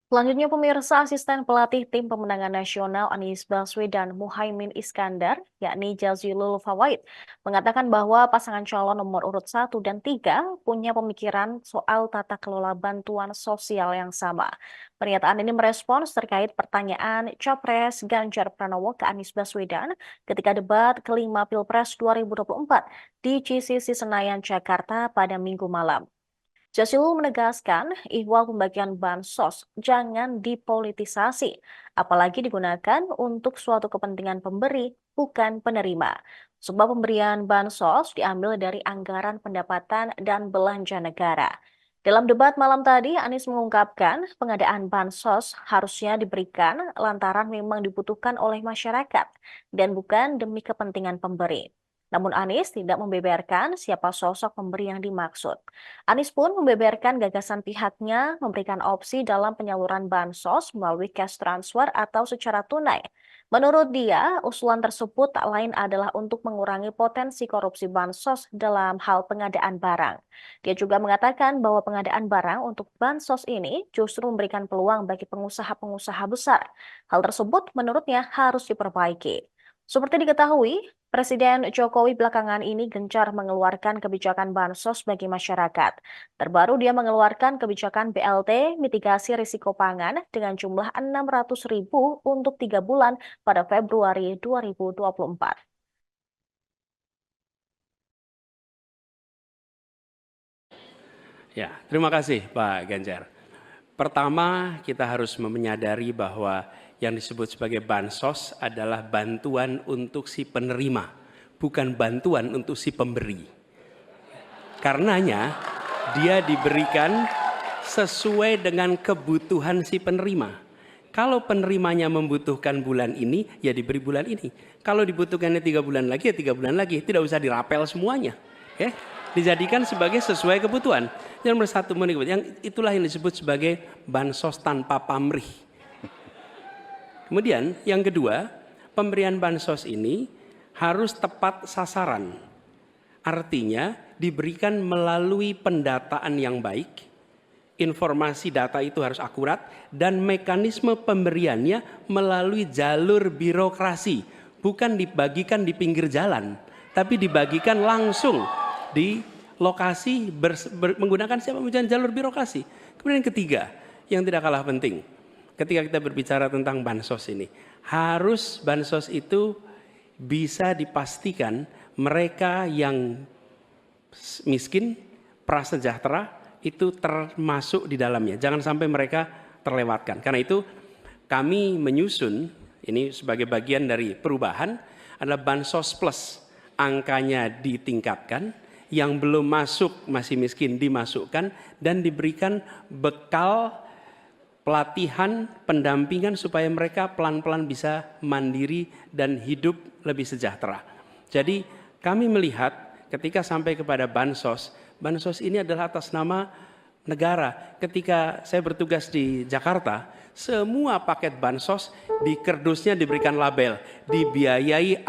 Selanjutnya pemirsa asisten pelatih tim pemenangan nasional Anies Baswedan Muhaimin Iskandar, yakni Jazilul Fawait, mengatakan bahwa pasangan calon nomor urut 1 dan 3 punya pemikiran soal tata kelola bantuan sosial yang sama. Pernyataan ini merespons terkait pertanyaan Capres Ganjar Pranowo ke Anies Baswedan ketika debat kelima Pilpres 2024 di GCC Senayan, Jakarta pada Minggu malam. Jasilu menegaskan ihwal pembagian bansos jangan dipolitisasi, apalagi digunakan untuk suatu kepentingan pemberi, bukan penerima. Sebab pemberian bansos diambil dari anggaran pendapatan dan belanja negara. Dalam debat malam tadi, Anies mengungkapkan pengadaan bansos harusnya diberikan lantaran memang dibutuhkan oleh masyarakat dan bukan demi kepentingan pemberi. Namun Anies tidak membeberkan siapa sosok pemberi yang dimaksud. Anies pun membeberkan gagasan pihaknya memberikan opsi dalam penyaluran bansos melalui cash transfer atau secara tunai. Menurut dia, usulan tersebut tak lain adalah untuk mengurangi potensi korupsi bansos dalam hal pengadaan barang. Dia juga mengatakan bahwa pengadaan barang untuk bansos ini justru memberikan peluang bagi pengusaha-pengusaha besar. Hal tersebut menurutnya harus diperbaiki. Seperti diketahui, Presiden Jokowi belakangan ini gencar mengeluarkan kebijakan bansos bagi masyarakat. Terbaru dia mengeluarkan kebijakan BLT mitigasi risiko pangan dengan jumlah 600.000 untuk 3 bulan pada Februari 2024. Ya, terima kasih Pak Ganjar. Pertama, kita harus menyadari bahwa yang disebut sebagai bansos adalah bantuan untuk si penerima, bukan bantuan untuk si pemberi. Karenanya, dia diberikan sesuai dengan kebutuhan si penerima. Kalau penerimanya membutuhkan bulan ini, ya diberi bulan ini. Kalau dibutuhkannya 3 bulan lagi, ya 3 bulan lagi. Tidak usah dirapel semuanya. Ya, dijadikan sebagai sesuai kebutuhan. Yang nomor satu, yang itulah yang disebut sebagai bansos tanpa pamrih. Kemudian yang kedua, pemberian bansos ini harus tepat sasaran. Artinya diberikan melalui pendataan yang baik, informasi data itu harus akurat, dan mekanisme pemberiannya melalui jalur birokrasi. Bukan dibagikan di pinggir jalan, tapi dibagikan langsung di lokasi menggunakan siapa menggunakan jalur birokrasi. Kemudian yang ketiga, yang tidak kalah penting, ketika kita berbicara tentang bansos ini, harus bansos itu bisa dipastikan mereka yang miskin, prasejahtera itu termasuk di dalamnya. Jangan sampai mereka terlewatkan. Karena itu kami menyusun, ini sebagai bagian dari perubahan, adalah bansos plus. Angkanya ditingkatkan, yang belum masuk masih miskin dimasukkan, dan diberikan bekal pelatihan, pendampingan supaya mereka pelan-pelan bisa mandiri dan hidup lebih sejahtera. Jadi kami melihat ketika sampai kepada bansos, bansos ini adalah atas nama negara. Ketika saya bertugas di Jakarta, semua paket bansos di kerdusnya diberikan label dibiayai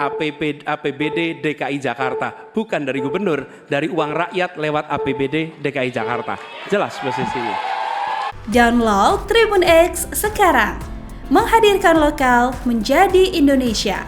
APBD DKI Jakarta, bukan dari gubernur, dari uang rakyat lewat APBD DKI Jakarta. Jelas posisinya. Download Tribun X sekarang, menghadirkan lokal menjadi Indonesia.